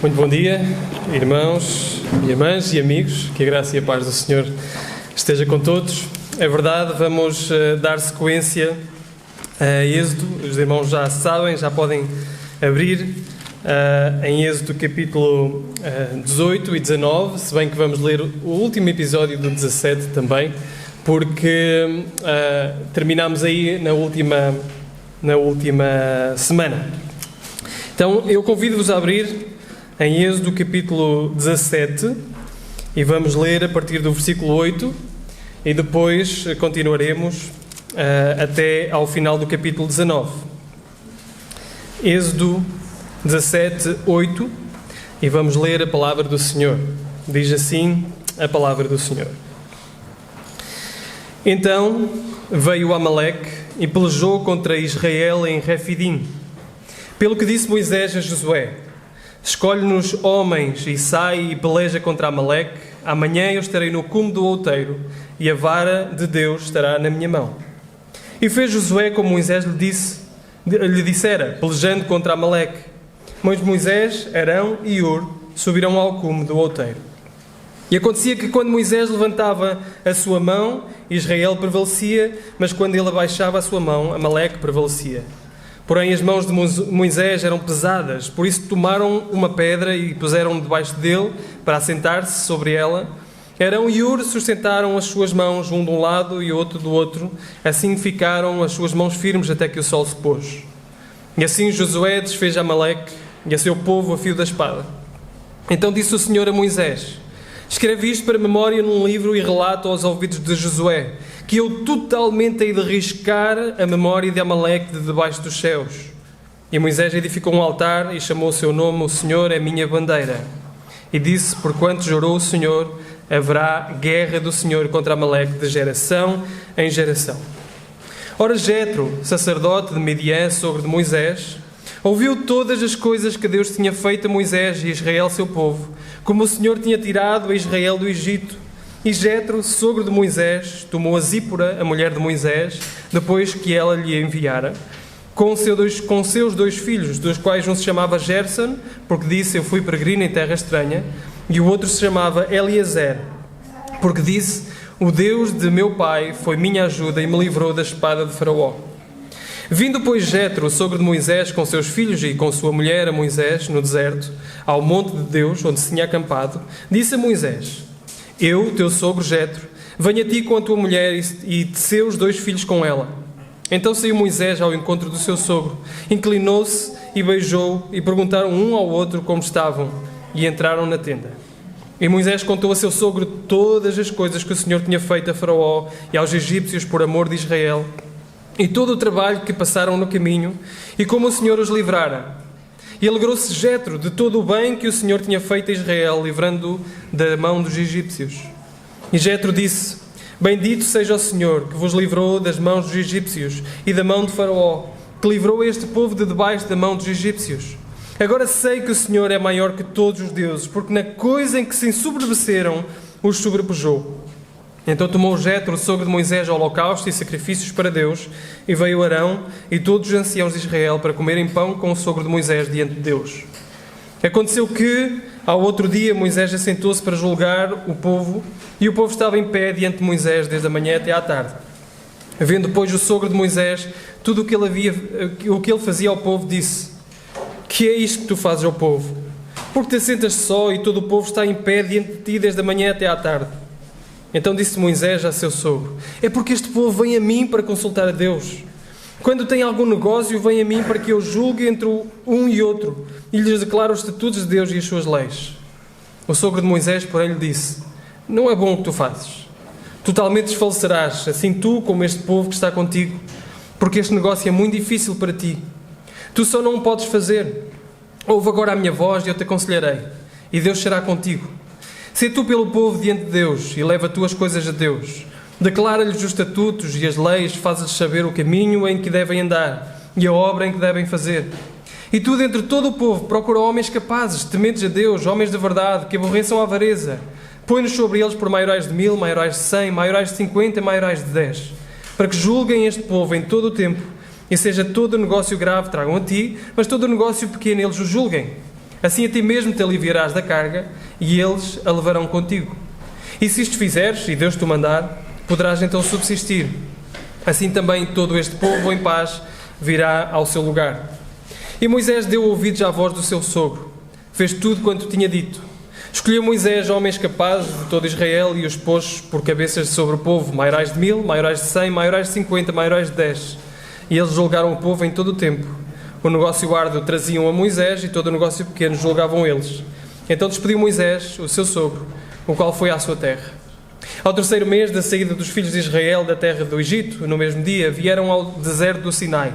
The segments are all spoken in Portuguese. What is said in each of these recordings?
Muito bom dia, irmãos, irmãs e amigos, que a graça e a paz do Senhor esteja com todos. É verdade, vamos dar sequência a Êxodo. Os irmãos já sabem, já podem abrir em Êxodo capítulo 18 e 19, se bem que vamos ler o último episódio do 17 também, porque terminámos aí na última semana. Então eu convido-vos a abrir em Êxodo capítulo 17 e vamos ler a partir do versículo 8 e depois continuaremos até ao final do capítulo 19. Êxodo 17, 8, e vamos ler a palavra do Senhor. Diz assim a palavra do Senhor. Então veio Amaleque e pelejou contra Israel em Refidim. Pelo que disse Moisés a Josué: escolhe-nos homens e sai e peleja contra Amaleque. Amanhã eu estarei no cume do outeiro e a vara de Deus estará na minha mão. E fez Josué como Moisés lhe dissera, pelejando contra Amaleque. Mas Moisés, Arão e Hur subiram ao cume do outeiro. E acontecia que quando Moisés levantava a sua mão, Israel prevalecia, mas quando ele abaixava a sua mão, Amaleque prevalecia. Porém as mãos de Moisés eram pesadas, por isso tomaram uma pedra e puseram debaixo dele para assentar-se sobre ela. Arão e Hur sustentaram as suas mãos, um de um lado e outro do outro. Assim ficaram as suas mãos firmes até que o sol se pôs. E assim Josué desfez Amaleque e a seu povo a fio da espada. Então disse o Senhor a Moisés: escreve isto para memória num livro e relato aos ouvidos de Josué, que eu totalmente hei de riscar a memória de Amaleque de debaixo dos céus. E Moisés edificou um altar e chamou o seu nome: o Senhor é minha bandeira. E disse: porquanto jurou o Senhor, haverá guerra do Senhor contra Amaleque de geração em geração. Ora, Jetro, sacerdote de Midian, sogro de Moisés, ouviu todas as coisas que Deus tinha feito a Moisés e Israel, seu povo, como o Senhor tinha tirado a Israel do Egito. E Jetro, sogro de Moisés, tomou a Zípora, a mulher de Moisés, depois que ela lhe enviara, com seus dois filhos, dos quais um se chamava Gerson, porque disse: eu fui peregrino em terra estranha, e o outro se chamava Eliezer, porque disse: o Deus de meu pai foi minha ajuda e me livrou da espada de Faraó. Vindo, pois, Jetro, o sogro de Moisés, com seus filhos e com sua mulher a Moisés, no deserto, ao monte de Deus, onde se tinha acampado, disse a Moisés: eu, teu sogro Jetro, venho a ti com a tua mulher e seus dois filhos com ela. Então saiu Moisés ao encontro do seu sogro, inclinou-se e beijou, e perguntaram um ao outro como estavam, e entraram na tenda. E Moisés contou a seu sogro todas as coisas que o Senhor tinha feito a Faraó e aos egípcios por amor de Israel, e todo o trabalho que passaram no caminho, e como o Senhor os livrara. E alegrou-se Jetro de todo o bem que o Senhor tinha feito a Israel, livrando-o da mão dos egípcios. E Jetro disse: bendito seja o Senhor, que vos livrou das mãos dos egípcios e da mão de Faraó, que livrou este povo de debaixo da mão dos egípcios. Agora sei que o Senhor é maior que todos os deuses, porque na coisa em que se ensoberbeceram, os sobrepujou. Então tomou Jetro, o sogro de Moisés, holocaustos e sacrifícios para Deus, e veio Arão e todos os anciãos de Israel para comerem pão com o sogro de Moisés diante de Deus. Aconteceu que, ao outro dia, Moisés assentou-se para julgar o povo, e o povo estava em pé diante de Moisés desde a manhã até à tarde. Vendo, pois, o sogro de Moisés tudo o que ele fazia ao povo, disse: que é isto que tu fazes ao povo? Porque te assentas só e todo o povo está em pé diante de ti desde a manhã até à tarde. Então disse Moisés a seu sogro: é porque este povo vem a mim para consultar a Deus. Quando tem algum negócio, vem a mim para que eu julgue entre um e outro e lhes declare os estatutos de Deus e as suas leis. O sogro de Moisés, porém, lhe disse: não é bom o que tu fazes. Totalmente desfalecerás, assim tu como este povo que está contigo, porque este negócio é muito difícil para ti. Tu só não o podes fazer. Ouve agora a minha voz e eu te aconselharei, e Deus será contigo. Sê tu pelo povo diante de Deus e leva tu as coisas a Deus. Declara-lhes os estatutos e as leis, faz-lhes saber o caminho em que devem andar e a obra em que devem fazer. E tu, dentre todo o povo, procura homens capazes, tementes a Deus, homens de verdade, que aborreçam a avareza. Põe-nos sobre eles por maiorais de 1000, maiorais de 100, maiorais de 50 e maiorais de 10, para que julguem este povo em todo o tempo, e seja todo o negócio grave tragam a ti, mas todo o negócio pequeno eles o julguem. Assim a ti mesmo te aliviarás da carga, e eles a levarão contigo. E se isto fizeres, e Deus te mandar, poderás então subsistir. Assim também todo este povo em paz virá ao seu lugar. E Moisés deu ouvidos à voz do seu sogro. Fez tudo quanto tinha dito. Escolheu Moisés homens capazes de todo Israel e os pôs por cabeças sobre o povo, maiorais de 1000, maiorais de 100, maiorais de 50, maiorais de 10. E eles julgaram o povo em todo o tempo. O negócio árduo traziam a Moisés e todo o negócio pequeno julgavam eles. Então despediu Moisés, o seu sogro, o qual foi à sua terra. Ao terceiro mês da saída dos filhos de Israel da terra do Egito, no mesmo dia, vieram ao deserto do Sinai.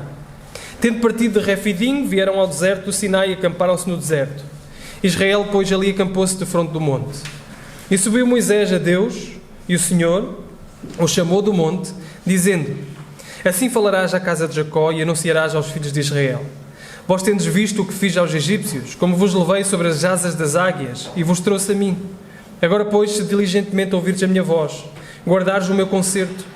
Tendo partido de Refidim, vieram ao deserto do Sinai e acamparam-se no deserto. Israel, pois, ali acampou-se defronte do monte. E subiu Moisés a Deus, e o Senhor o chamou do monte, dizendo: Assim falarás à casa de Jacó e anunciarás aos filhos de Israel: Vós tendes visto o que fiz aos egípcios, como vos levei sobre as asas das águias, e vos trouxe a mim. Agora, pois, se diligentemente ouvirdes a minha voz, guardares o meu concerto,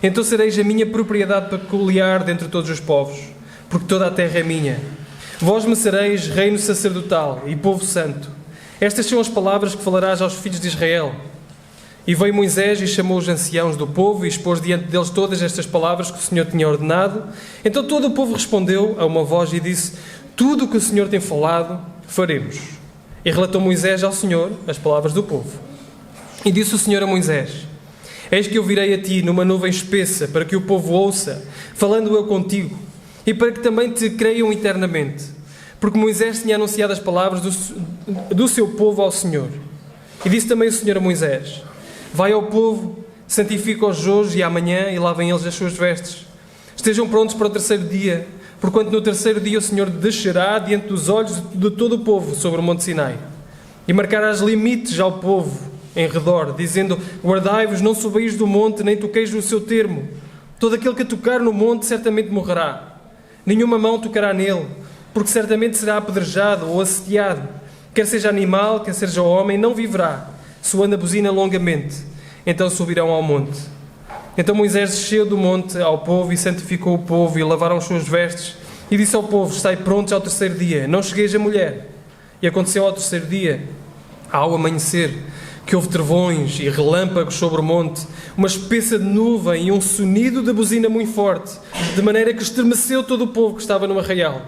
então sereis a minha propriedade peculiar dentre todos os povos, porque toda a terra é minha. Vós me sereis reino sacerdotal e povo santo. Estas são as palavras que falarás aos filhos de Israel. E veio Moisés e chamou os anciãos do povo e expôs diante deles todas estas palavras que o Senhor tinha ordenado. Então todo o povo respondeu a uma voz e disse: Tudo o que o Senhor tem falado, faremos. E relatou Moisés ao Senhor as palavras do povo. E disse o Senhor a Moisés: Eis que eu virei a ti numa nuvem espessa, para que o povo ouça, falando eu contigo, e para que também te creiam eternamente. Porque Moisés tinha anunciado as palavras do seu povo ao Senhor. E disse também o Senhor a Moisés: Vai ao povo, santifica-os hoje e amanhã, e lavem eles as suas vestes. Estejam prontos para o terceiro dia, porquanto no terceiro dia o Senhor descerá diante dos olhos de todo o povo sobre o monte Sinai. E marcarás limites ao povo em redor, dizendo: Guardai-vos, não subais do monte, nem toqueis no seu termo. Todo aquele que tocar no monte certamente morrerá. Nenhuma mão tocará nele, porque certamente será apedrejado ou assediado. Quer seja animal, quer seja homem, não viverá, soando a buzina longamente. Então subirão ao monte. Então Moisés desceu do monte ao povo e santificou o povo, e lavaram as suas vestes, e disse ao povo: Estai prontos ao terceiro dia, não chegueis a mulher. E aconteceu ao terceiro dia, ao amanhecer, que houve trovões e relâmpagos sobre o monte, uma espessa de nuvem e um sonido de buzina muito forte, de maneira que estremeceu todo o povo que estava no arraial.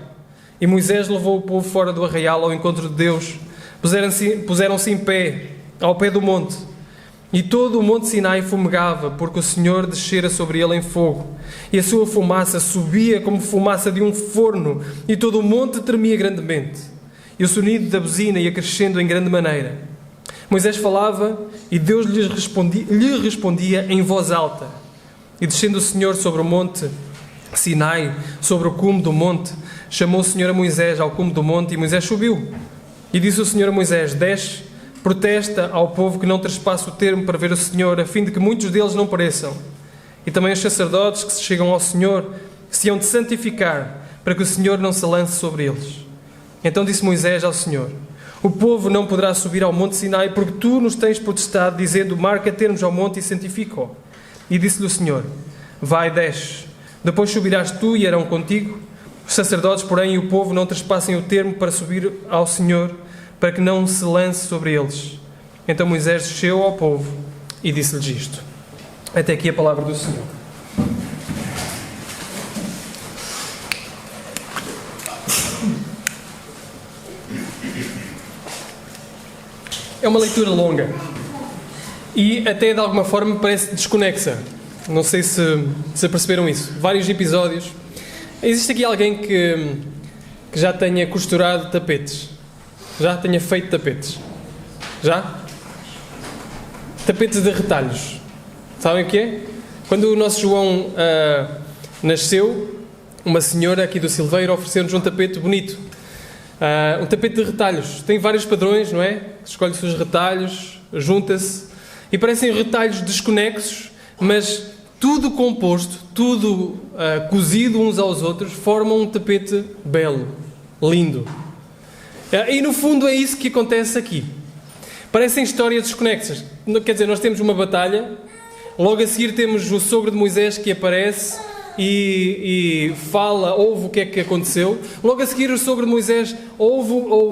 E Moisés levou o povo fora do arraial ao encontro de Deus. Puseram-se em pé, ao pé do monte. E todo o monte Sinai fumegava, porque o Senhor descera sobre ele em fogo. E a sua fumaça subia como fumaça de um forno, e todo o monte tremia grandemente. E o sonido da buzina ia crescendo em grande maneira. Moisés falava e Deus lhe respondia em voz alta. E descendo o Senhor sobre o monte Sinai, sobre o cume do monte, chamou o Senhor a Moisés ao cume do monte, e Moisés subiu. E disse o Senhor a Moisés: Desce, protesta ao povo que não trespasse o termo para ver o Senhor, a fim de que muitos deles não pereçam. E também os sacerdotes que se chegam ao Senhor se hão de santificar, para que o Senhor não se lance sobre eles. Então disse Moisés ao Senhor: O povo não poderá subir ao monte Sinai, porque tu nos tens potestade, dizendo: Marca termos ao monte e santifica-o. E disse-lhe o Senhor: Vai, desce. Depois subirás tu e Arão contigo. Os sacerdotes, porém, e o povo não trespassem o termo para subir ao Senhor, para que não se lance sobre eles. Então Moisés desceu ao povo e disse-lhes isto. Até aqui a palavra do Senhor. É uma leitura longa e até de alguma forma parece desconexa. Não sei se perceberam isso. Vários episódios. Existe aqui alguém que já tenha costurado tapetes? Já tenha feito tapetes? Já? Tapetes de retalhos. Sabem o que é? Quando o nosso João nasceu, uma senhora aqui do Silveiro ofereceu-nos um tapete bonito. Um tapete de retalhos. Tem vários padrões, não é? Escolhe-se os retalhos, junta-se. E parecem retalhos desconexos, mas tudo composto, tudo cozido uns aos outros, formam um tapete belo, lindo. E no fundo é isso que acontece aqui. Parecem histórias desconexas. Quer dizer, nós temos uma batalha, logo a seguir temos o sogro de Moisés que aparece e fala, ouve o que é que aconteceu. Logo a seguir o sogro de Moisés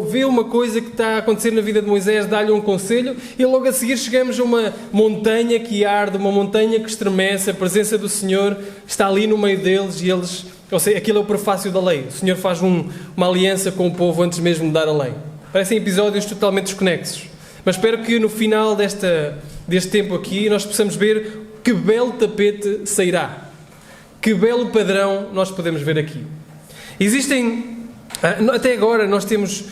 vê uma coisa que está a acontecer na vida de Moisés, dá-lhe um conselho, e logo a seguir chegamos a uma montanha que arde, uma montanha que estremece, a presença do Senhor está ali no meio deles, e eles, ou seja, aquilo é o prefácio da lei. O Senhor faz uma aliança com o povo antes mesmo de dar a lei. Parecem episódios totalmente desconexos, mas espero que no final deste tempo aqui nós possamos ver que belo tapete sairá. Que belo padrão nós podemos ver aqui. Existem, até agora nós temos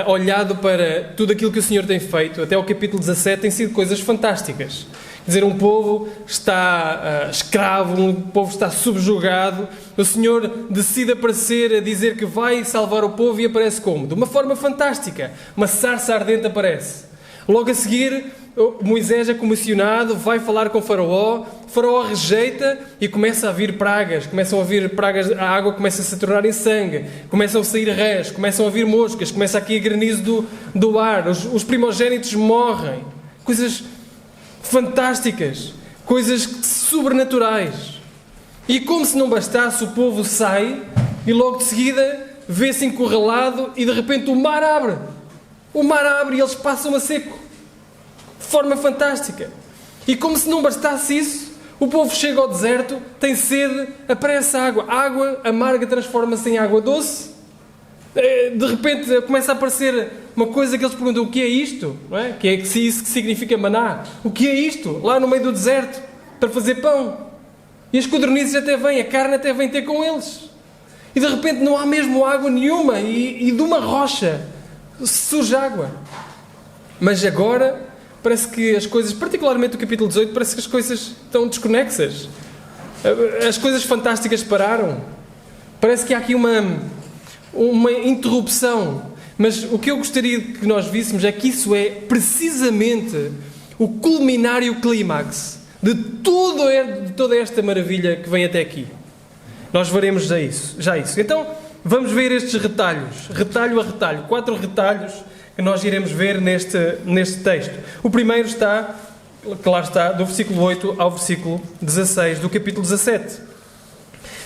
olhado para tudo aquilo que o Senhor tem feito, até ao capítulo 17 tem sido coisas fantásticas. Quer dizer, um povo está escravo, um povo está subjugado, o Senhor decide aparecer a dizer que vai salvar o povo e aparece como? De uma forma fantástica, uma sarça ardente aparece. Logo a seguir, Moisés é comissionado, vai falar com Faraó, Faraó rejeita e começam a vir pragas, a água começa a se tornar em sangue, começam a sair rés, começam a vir moscas, começa aqui a granizo do ar, os primogénitos morrem, coisas fantásticas, coisas sobrenaturais. E como se não bastasse, o povo sai e logo de seguida vê-se encurralado e de repente o mar abre e eles passam a seco. De forma fantástica. E como se não bastasse isso, o povo chega ao deserto, tem sede, aparece água. A água amarga transforma-se em água doce. De repente começa a aparecer uma coisa que eles perguntam: o que é isto? Não é? Que é isso que significa maná. O que é isto? Lá no meio do deserto, para fazer pão. E as codornizes até vêm, a carne até vem ter com eles. E de repente não há mesmo água nenhuma e de uma rocha surge água. Mas agora parece que as coisas, particularmente o capítulo 18, parece que as coisas estão desconexas. As coisas fantásticas pararam. Parece que há aqui uma interrupção. Mas o que eu gostaria que nós víssemos é que isso é precisamente o culminar e o clímax de toda esta maravilha que vem até aqui. Nós veremos já isso. Então, vamos ver estes retalhos, retalho a retalho, 4 retalhos que nós iremos ver neste texto. O primeiro está, claro está, do versículo 8 ao versículo 16 do capítulo 17.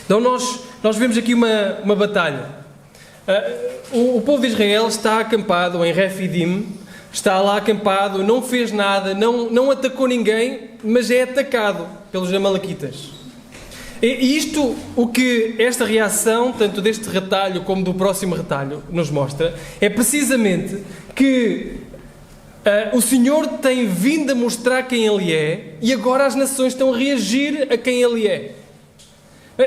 Então nós vemos aqui uma batalha. O povo de Israel está acampado em Refidim, está lá acampado, não fez nada, não atacou ninguém, mas é atacado pelos amalequitas. E isto, o que esta reação, tanto deste retalho como do próximo retalho, nos mostra, é precisamente que o Senhor tem vindo a mostrar quem Ele é e agora as nações estão a reagir a quem Ele é.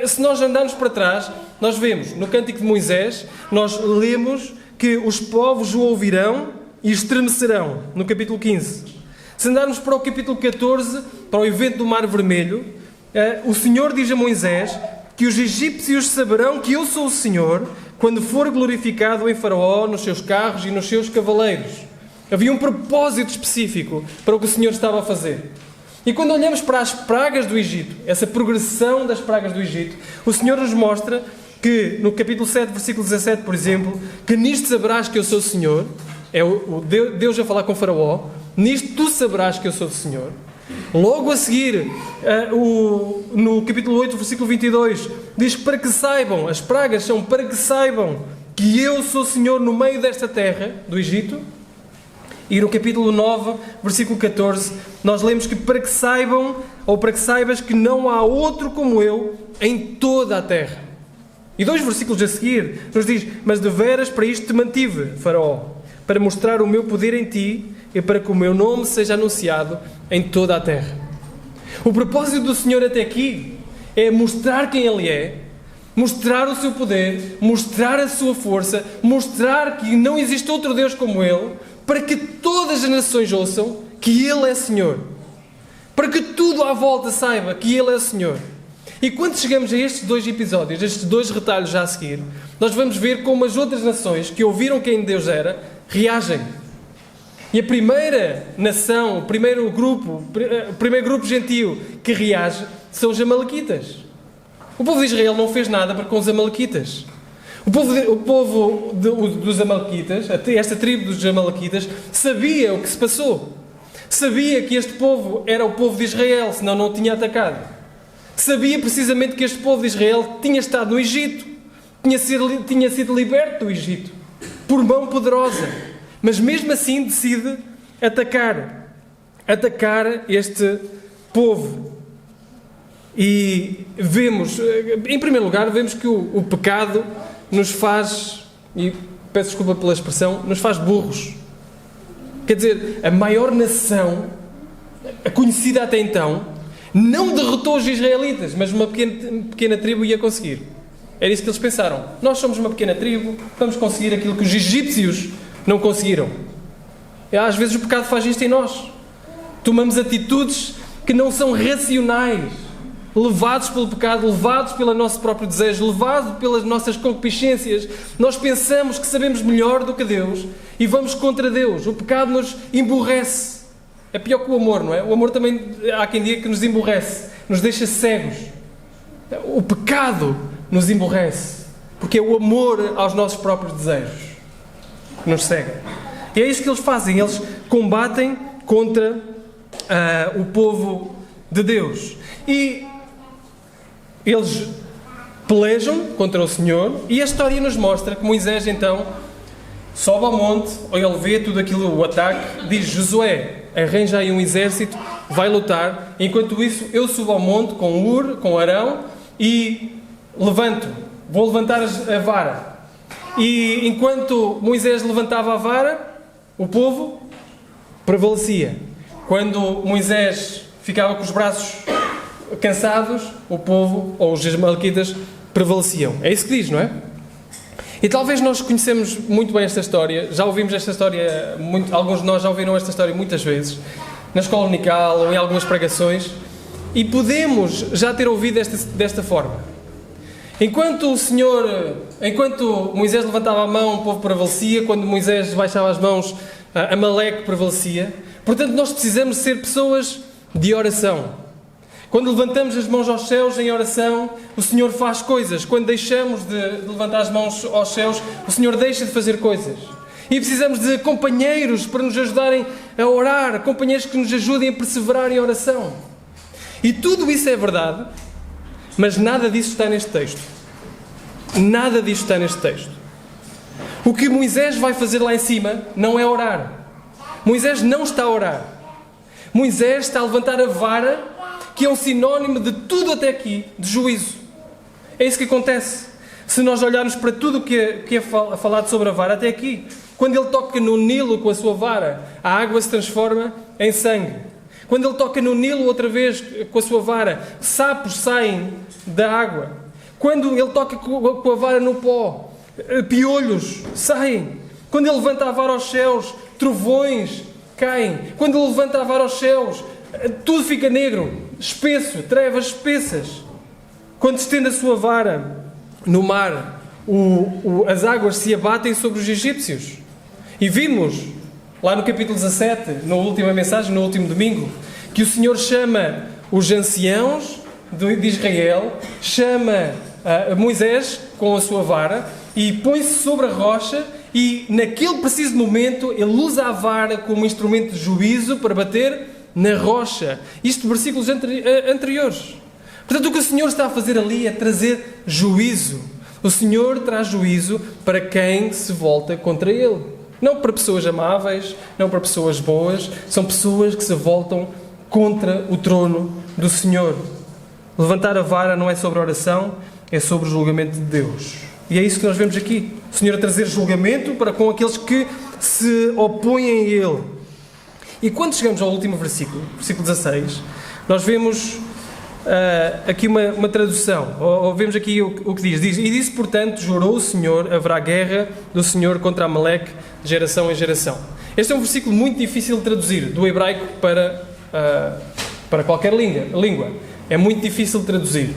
Se nós andarmos para trás, nós vemos, no Cântico de Moisés, nós lemos que os povos o ouvirão e estremecerão, no capítulo 15. Se andarmos para o capítulo 14, para o evento do Mar Vermelho, o Senhor diz a Moisés que os egípcios saberão que eu sou o Senhor quando for glorificado em Faraó, nos seus carros e nos seus cavaleiros. Havia um propósito específico para o que o Senhor estava a fazer. E quando olhamos para as pragas do Egito, essa progressão das pragas do Egito, o Senhor nos mostra que, no capítulo 7, versículo 17, por exemplo, que nisto saberás que eu sou o Senhor, é o Deus a falar com Faraó, nisto tu saberás que eu sou o Senhor. Logo a seguir, no capítulo 8, versículo 22, diz que para que saibam, as pragas são para que saibam que eu sou o Senhor no meio desta terra, do Egito. E no capítulo 9, versículo 14, nós lemos que para que saibam, ou para que saibas que não há outro como eu em toda a terra. E 2 versículos a seguir nos diz: mas deveras para isto te mantive, Faraó, para mostrar o meu poder em ti e para que o meu nome seja anunciado em toda a terra. O propósito do Senhor até aqui é mostrar quem Ele é, mostrar o seu poder, mostrar a sua força, mostrar que não existe outro Deus como Ele, para que todas as nações ouçam que Ele é Senhor. Para que tudo à volta saiba que Ele é Senhor. E quando chegamos a estes 2 episódios, estes 2 retalhos já a seguir, nós vamos ver como as outras nações que ouviram quem Deus era, reagem. E a primeira nação, o primeiro grupo gentio que reage são os amalequitas. O povo de Israel não fez nada para com os amalequitas. O povo dos amalequitas, esta tribo dos amalequitas, sabia o que se passou. Sabia que este povo era o povo de Israel, senão não tinha atacado. Sabia precisamente que este povo de Israel tinha estado no Egito, tinha sido liberto do Egito, por mão poderosa. Mas mesmo assim decide atacar este povo. E vemos, em primeiro lugar, vemos que o pecado nos faz, e peço desculpa pela expressão, nos faz burros. Quer dizer, a maior nação, a conhecida até então, não derrotou os israelitas, mas uma pequena tribo ia conseguir. Era isso que eles pensaram. Nós somos uma pequena tribo, vamos conseguir aquilo que os egípcios não conseguiram. E às vezes o pecado faz isto em nós. Tomamos atitudes que não são racionais, levados pelo pecado, levados pelo nosso próprio desejo, levados pelas nossas concupiscências. Nós pensamos que sabemos melhor do que Deus e vamos contra Deus. O pecado nos emburrece. É pior que o amor, não é? O amor também, há quem diga que nos emburrece, nos deixa cegos. O pecado nos emburrece, porque é o amor aos nossos próprios desejos que nos cega. E é isso que eles fazem, eles combatem contra o povo de Deus. E eles pelejam contra o Senhor, e a história nos mostra que Moisés então sobe ao monte, ele vê tudo aquilo, o ataque, diz: Josué, arranja aí um exército, vai lutar, enquanto isso eu subo ao monte com Ur, com Arão, e vou levantar a vara. E enquanto Moisés levantava a vara, o povo prevalecia. Quando Moisés ficava com os braços cansados, o povo, ou os ismaelitas, prevaleciam. É isso que diz, não é? E talvez nós conhecemos muito bem esta história, já ouvimos esta história, alguns de nós já ouviram esta história muitas vezes, na escola dominical ou em algumas pregações, e podemos já ter ouvido desta forma. Enquanto Moisés levantava a mão, o povo prevalecia. Quando Moisés baixava as mãos, Amaleque prevalecia. Portanto, nós precisamos ser pessoas de oração. Quando levantamos as mãos aos céus em oração, o Senhor faz coisas. Quando deixamos de levantar as mãos aos céus, o Senhor deixa de fazer coisas. E precisamos de companheiros para nos ajudarem a orar, companheiros que nos ajudem a perseverar em oração. E tudo isso é verdade, mas nada disso está neste texto. Nada disso está neste texto. O que Moisés vai fazer lá em cima não é orar. Moisés não está a orar. Moisés está a levantar a vara, que é um sinónimo de tudo até aqui, de juízo. É isso que acontece. Se nós olharmos para tudo o que é falado sobre a vara até aqui, quando ele toca no Nilo com a sua vara, a água se transforma em sangue. Quando ele toca no Nilo outra vez com a sua vara, sapos saem da água. Quando ele toca com a vara no pó, piolhos saem. Quando ele levanta a vara aos céus, trovões caem. Quando ele levanta a vara aos céus, tudo fica negro, espesso, trevas espessas. Quando estende a sua vara no mar, as águas se abatem sobre os egípcios. E vimos, lá no capítulo 17, na última mensagem, no último domingo, que o Senhor chama os anciãos de Israel, chama Moisés com a sua vara e põe-se sobre a rocha, e naquele preciso momento ele usa a vara como instrumento de juízo para bater na rocha. Isto versículos anteriores. Portanto, o que o Senhor está a fazer ali é trazer juízo. O Senhor traz juízo para quem se volta contra Ele. Não para pessoas amáveis, não para pessoas boas. São pessoas que se voltam contra o trono do Senhor. Levantar a vara não é sobre oração, é sobre o julgamento de Deus. E é isso que nós vemos aqui. O Senhor a trazer julgamento para com aqueles que se opõem a Ele. E quando chegamos ao último versículo, versículo 16, nós vemos aqui uma tradução, ou vemos aqui o que diz. E disse, portanto, jurou o Senhor, haverá guerra do Senhor contra Amaleque de geração em geração. Este é um versículo muito difícil de traduzir, do hebraico para qualquer língua. É muito difícil de traduzir.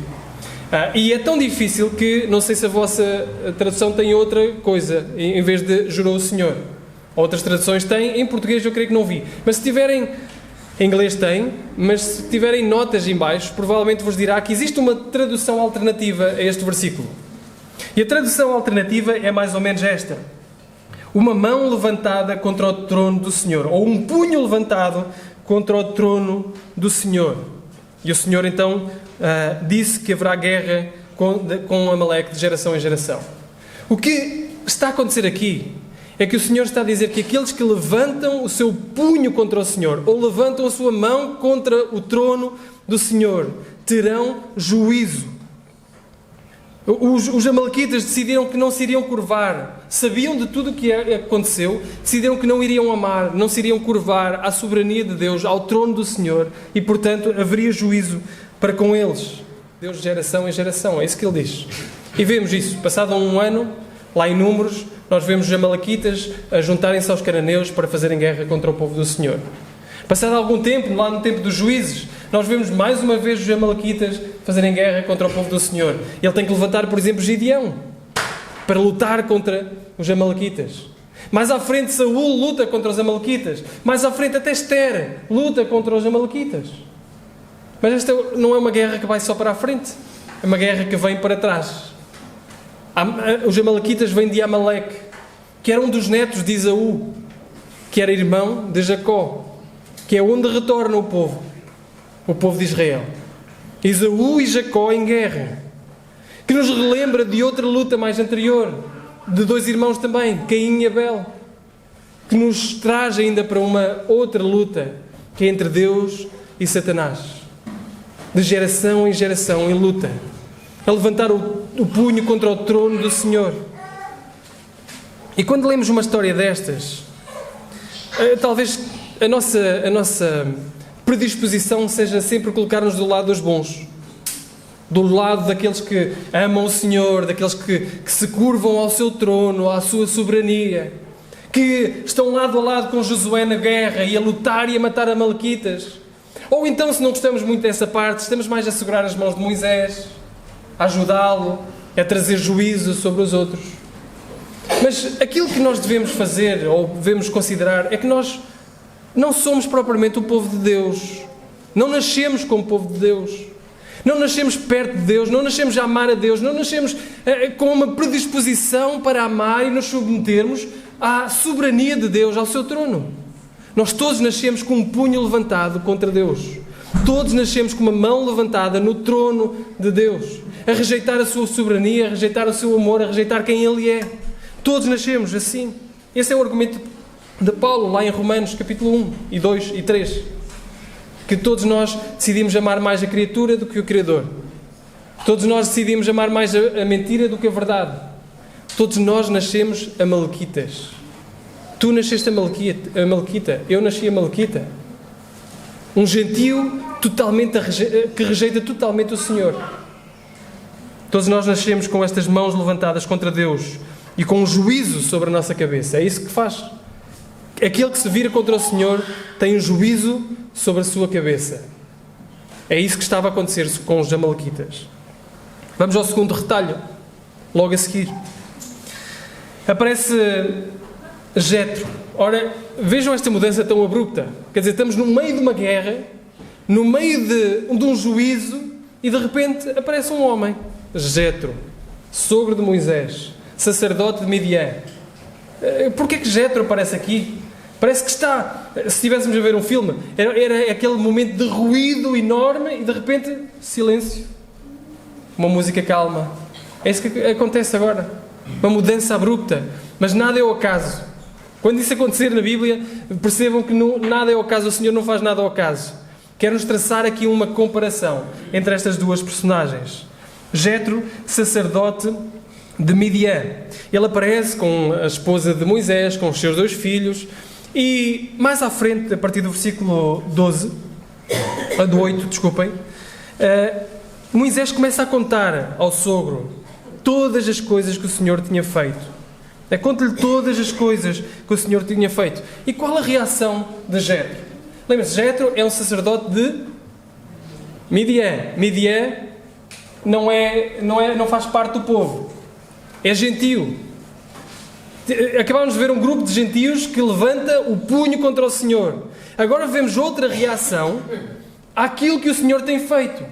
E é tão difícil que, não sei se a vossa tradução tem outra coisa, em vez de jurou o Senhor. Outras traduções têm, em português eu creio que não vi. Mas se tiverem, em inglês tem, mas se tiverem notas em baixo, provavelmente vos dirá que existe uma tradução alternativa a este versículo. E a tradução alternativa é mais ou menos esta: uma mão levantada contra o trono do Senhor, ou um punho levantado contra o trono do Senhor. E o Senhor então disse que haverá guerra com Amaleque de geração em geração. O que está a acontecer aqui é que o Senhor está a dizer que aqueles que levantam o seu punho contra o Senhor, ou levantam a sua mão contra o trono do Senhor, terão juízo. Os amalequitas decidiram que não se iriam curvar, sabiam de tudo o que aconteceu, decidiram que não iriam amar, não se iriam curvar à soberania de Deus, ao trono do Senhor, e portanto haveria juízo para com eles. Deus de geração em geração, é isso que ele diz. E vemos isso, passado um ano, lá em Números, nós vemos os amalequitas a juntarem-se aos cananeus para fazerem guerra contra o povo do Senhor. Passado algum tempo, lá no tempo dos juízes, nós vemos mais uma vez os amalequitas fazerem guerra contra o povo do Senhor. Ele tem que levantar, por exemplo, Gideão para lutar contra os amalequitas. Mais à frente, Saul luta contra os amalequitas. Mais à frente, até Esther luta contra os amalequitas. Mas esta não é uma guerra que vai só para a frente, é uma guerra que vem para trás. Os amalequitas vêm de Amaleque, que era um dos netos de Esaú, que era irmão de Jacó, que é onde retorna o povo de Israel. Esaú e Jacó em guerra, que nos relembra de outra luta mais anterior, de dois irmãos também, Caim e Abel, que nos traz ainda para uma outra luta, que é entre Deus e Satanás, de geração em geração em luta, a levantar o punho contra o trono do Senhor. E quando lemos uma história destas, talvez a nossa predisposição seja sempre colocar-nos do lado dos bons, do lado daqueles que amam o Senhor, daqueles que se curvam ao seu trono, à sua soberania, que estão lado a lado com Josué na guerra e a lutar e a matar amalequitas. Ou então, se não gostamos muito dessa parte, estamos mais a segurar as mãos de Moisés, a ajudá-lo, a trazer juízo sobre os outros. Mas aquilo que nós devemos fazer, ou devemos considerar, é que nós não somos propriamente o povo de Deus. Não nascemos como povo de Deus. Não nascemos perto de Deus. Não nascemos a amar a Deus. Não nascemos com uma predisposição para amar e nos submetermos à soberania de Deus, ao seu trono. Nós todos nascemos com um punho levantado contra Deus. Todos nascemos com uma mão levantada no trono de Deus, a rejeitar a sua soberania, a rejeitar o seu amor, a rejeitar quem Ele é. Todos nascemos assim. Esse é o argumento de Paulo, lá em Romanos, capítulo 1, e 2 e 3. Que todos nós decidimos amar mais a criatura do que o Criador. Todos nós decidimos amar mais a mentira do que a verdade. Todos nós nascemos amalequitas. Tu nasceste amalequita, eu nasci amalequita. Um gentio que rejeita totalmente o Senhor. Todos nós nascemos com estas mãos levantadas contra Deus e com um juízo sobre a nossa cabeça. É isso que faz. Aquele que se vira contra o Senhor tem um juízo sobre a sua cabeça. É isso que estava a acontecer com os amalequitas. Vamos ao segundo retalho, logo a seguir. Aparece Jetro. Ora, vejam esta mudança tão abrupta. Quer dizer, estamos no meio de uma guerra, no meio de um juízo, e de repente aparece um homem, Jetro, sogro de Moisés, sacerdote de Midian. Porquê que Jetro aparece aqui? Parece que está, se estivéssemos a ver um filme, era aquele momento de ruído enorme e de repente silêncio, uma música calma. É isso que acontece agora, uma mudança abrupta, mas nada é ao acaso. Quando isso acontecer na Bíblia, percebam que nada é ao acaso, o Senhor não faz nada ao acaso. Quer-nos traçar aqui uma comparação entre estas duas personagens. Jetro, sacerdote de Midian. Ele aparece com a esposa de Moisés, com os seus 2 filhos, e mais à frente, a partir do versículo 8, Moisés começa a contar ao sogro todas as coisas que o Senhor tinha feito. Conta-lhe todas as coisas que o Senhor tinha feito. E qual a reação de Jetro? Lembra-se, Jetro é um sacerdote de Midian. Midian não faz parte do povo. É gentio. Acabámos de ver um grupo de gentios que levanta o punho contra o Senhor. Agora vemos outra reação àquilo que o Senhor tem feito.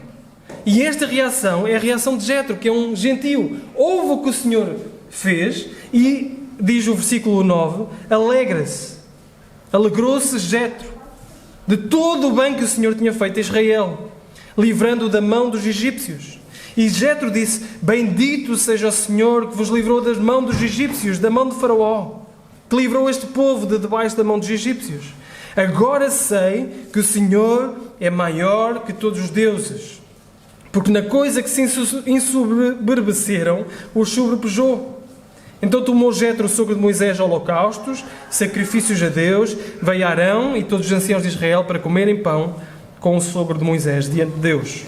E esta reação é a reação de Jetro, que é um gentio. Ouve o que o Senhor fez e, diz o versículo 9, alegrou-se Jetro de todo o bem que o Senhor tinha feito a Israel. livrando-o da mão dos egípcios. E Jetro disse: bendito seja o Senhor que vos livrou da mão dos egípcios, da mão de Faraó, que livrou este povo de debaixo da mão dos egípcios. Agora sei que o Senhor é maior que todos os deuses, porque na coisa que se ensoberbeceram, os sobrepujou. Então tomou Jetro, o sogro de Moisés, holocaustos, sacrifícios a Deus, veio Arão e todos os anciãos de Israel para comerem pão com o sogro de Moisés diante de Deus.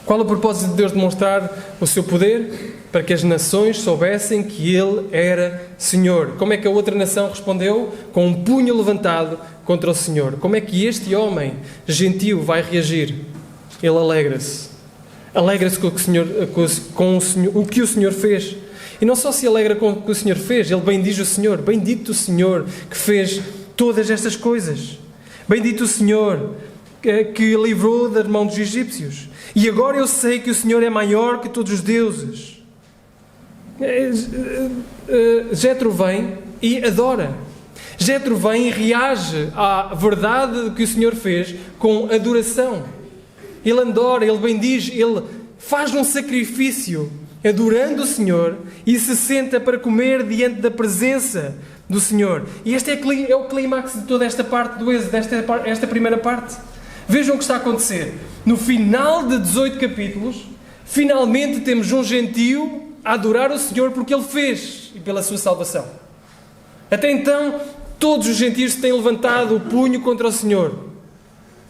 Qual o propósito de Deus demonstrar o seu poder? Para que as nações soubessem que Ele era Senhor. Como é que a outra nação respondeu? Com um punho levantado contra o Senhor. Como é que este homem gentil vai reagir? Ele alegra-se. Alegra-se com o que o Senhor fez. E não só se alegra com o que o Senhor fez, ele bendiz o Senhor. Bendito o Senhor que fez todas estas coisas. Bendito o Senhor que livrou da mão dos egípcios. E agora eu sei que o Senhor é maior que todos os deuses. Jetro vem e adora. Jetro vem e reage à verdade que o Senhor fez com adoração. Ele adora, ele bendiz, ele faz um sacrifício adorando o Senhor e se senta para comer diante da presença do Senhor. E este é o clímax de toda esta parte do Êxodo, esta primeira parte. Vejam o que está a acontecer. No final de 18 capítulos, finalmente temos um gentio a adorar o Senhor porque Ele fez e pela sua salvação. Até então, todos os gentios têm levantado o punho contra o Senhor.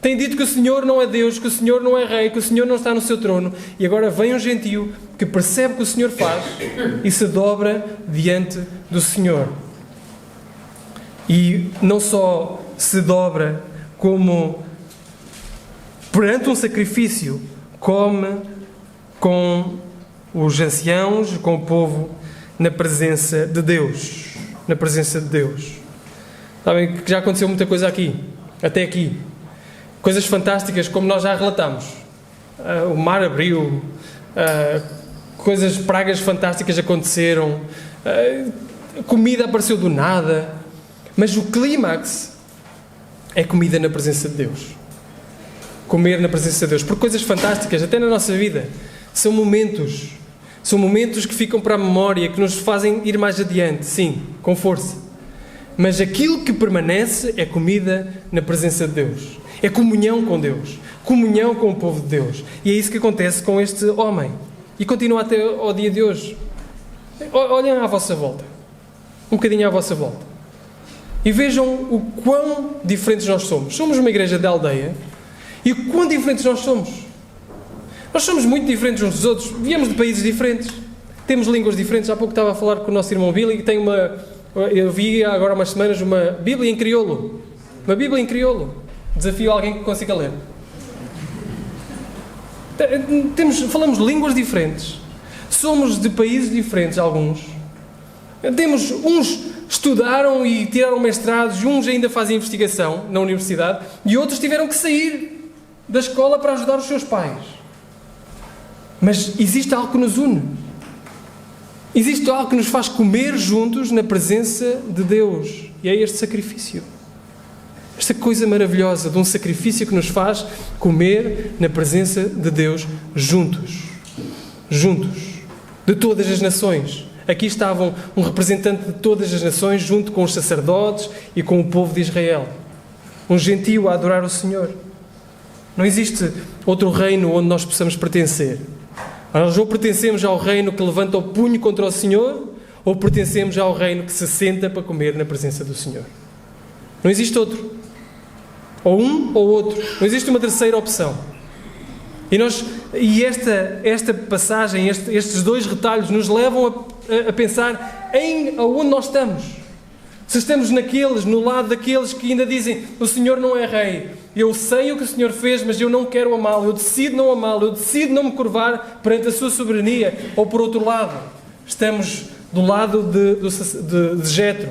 Têm dito que o Senhor não é Deus, que o Senhor não é Rei, que o Senhor não está no seu trono. E agora vem um gentio que percebe o que o Senhor faz e se dobra diante do Senhor. E não só se dobra, como perante um sacrifício, come com os anciãos, com o povo, na presença de Deus. Na presença de Deus. Sabem que já aconteceu muita coisa aqui, até aqui. Coisas fantásticas, como nós já relatamos. O mar abriu, pragas fantásticas aconteceram, comida apareceu do nada. Mas o clímax é comida na presença de Deus. Comer na presença de Deus. Porque coisas fantásticas, até na nossa vida, são momentos que ficam para a memória, que nos fazem ir mais adiante, sim, com força. Mas aquilo que permanece é comida na presença de Deus. É comunhão com Deus, comunhão com o povo de Deus. E é isso que acontece com este homem. E continua até ao dia de hoje. Olhem à vossa volta. Um bocadinho à vossa volta. E vejam o quão diferentes nós somos. Somos uma igreja de aldeia. E o quão diferentes nós somos. Nós somos muito diferentes uns dos outros. Viemos de países diferentes. Temos línguas diferentes. Há pouco estava a falar com o nosso irmão Billy, que tem eu vi agora há umas semanas uma Bíblia em crioulo. Uma Bíblia em crioulo. Desafio alguém que consiga ler. Falamos línguas diferentes. Somos de países diferentes, alguns. Uns estudaram e tiraram mestrados, e uns ainda fazem investigação na universidade, e outros tiveram que sair da escola para ajudar os seus pais. Mas existe algo que nos une. Existe algo que nos faz comer juntos na presença de Deus. E é este sacrifício. Esta coisa maravilhosa de um sacrifício que nos faz comer na presença de Deus juntos. Juntos. De todas as nações. Aqui estavam um representante de todas as nações junto com os sacerdotes e com o povo de Israel. Um gentio a adorar o Senhor. Não existe outro reino onde nós possamos pertencer. Nós ou pertencemos ao reino que levanta o punho contra o Senhor, ou pertencemos ao reino que se senta para comer na presença do Senhor. Não existe outro. Ou um ou outro. Não existe uma terceira opção. E esta passagem, estes dois retalhos, nos levam a pensar em aonde nós estamos. Se estamos no lado daqueles que ainda dizem: o Senhor não é Rei, eu sei o que o Senhor fez, mas eu não quero amá-lo, eu decido não amá-lo, eu decido não me curvar perante a sua soberania. Ou por outro lado, estamos do lado de Jetro,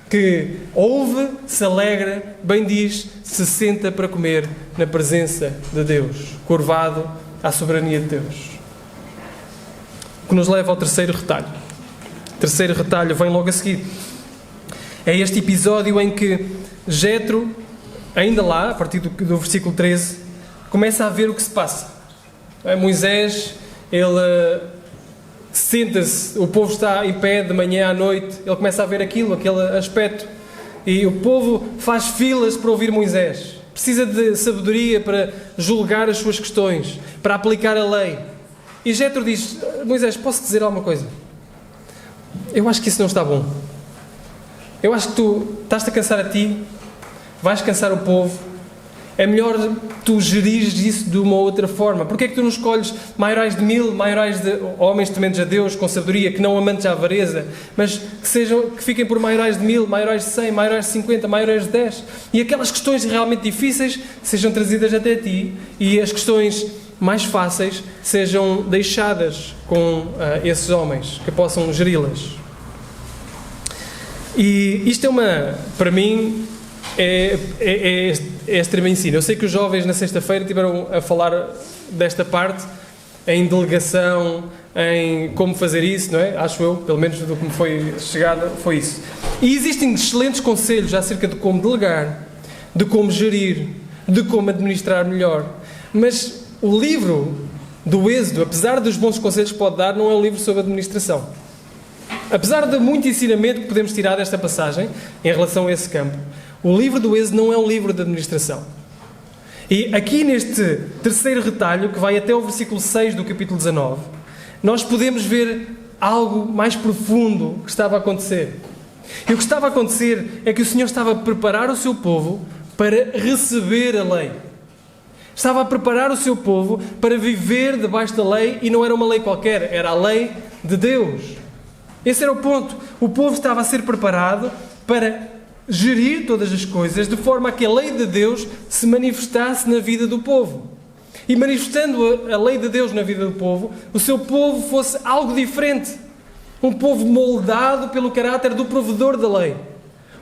que ouve, se alegra, bendiz, se senta para comer na presença de Deus, curvado à soberania de Deus. O que nos leva ao terceiro retalho. O terceiro retalho vem logo a seguir. É este episódio em que Jetro, ainda lá, a partir do versículo 13, começa a ver o que se passa. Moisés, ele senta-se, o povo está em pé de manhã à noite, ele começa a ver aquele aspecto, e o povo faz filas para ouvir Moisés. Precisa de sabedoria para julgar as suas questões, para aplicar a lei. E Jétro diz: Moisés, posso dizer alguma coisa? Eu acho que isso não está bom. Eu acho que tu estás-te a cansar a ti, vais cansar o povo. É melhor tu gerires isso de uma outra forma. Porquê é que tu não escolhes maiorais de 1000, maiorais de homens tementes a Deus, com sabedoria, que não amantes à avareza, mas que fiquem por maiorais de 1000, maiorais de 100, maiorais de 50, maiorais de 10. E aquelas questões realmente difíceis sejam trazidas até ti, e as questões mais fáceis sejam deixadas com esses homens, que possam geri-las. E isto para mim, é extremo ensino. Eu sei que os jovens na sexta-feira estiveram a falar desta parte, em delegação, em como fazer isso, não é? Acho eu, pelo menos do que me foi chegado, foi isso. E existem excelentes conselhos acerca de como delegar, de como gerir, de como administrar melhor. Mas o livro do Êxodo, apesar dos bons conselhos que pode dar, não é um livro sobre administração. Apesar de muito ensinamento que podemos tirar desta passagem em relação a esse campo, o livro do Êxodo não é um livro de administração. E aqui neste terceiro retalho, que vai até o versículo 6 do capítulo 19, nós podemos ver algo mais profundo que estava a acontecer. E o que estava a acontecer é que o Senhor estava a preparar o seu povo para receber a lei. Estava a preparar o seu povo para viver debaixo da lei, e não era uma lei qualquer, era a lei de Deus. Esse era o ponto. O povo estava a ser preparado para gerir todas as coisas de forma a que a lei de Deus se manifestasse na vida do povo. E manifestando a lei de Deus na vida do povo, o seu povo fosse algo diferente. Um povo moldado pelo caráter do provedor da lei.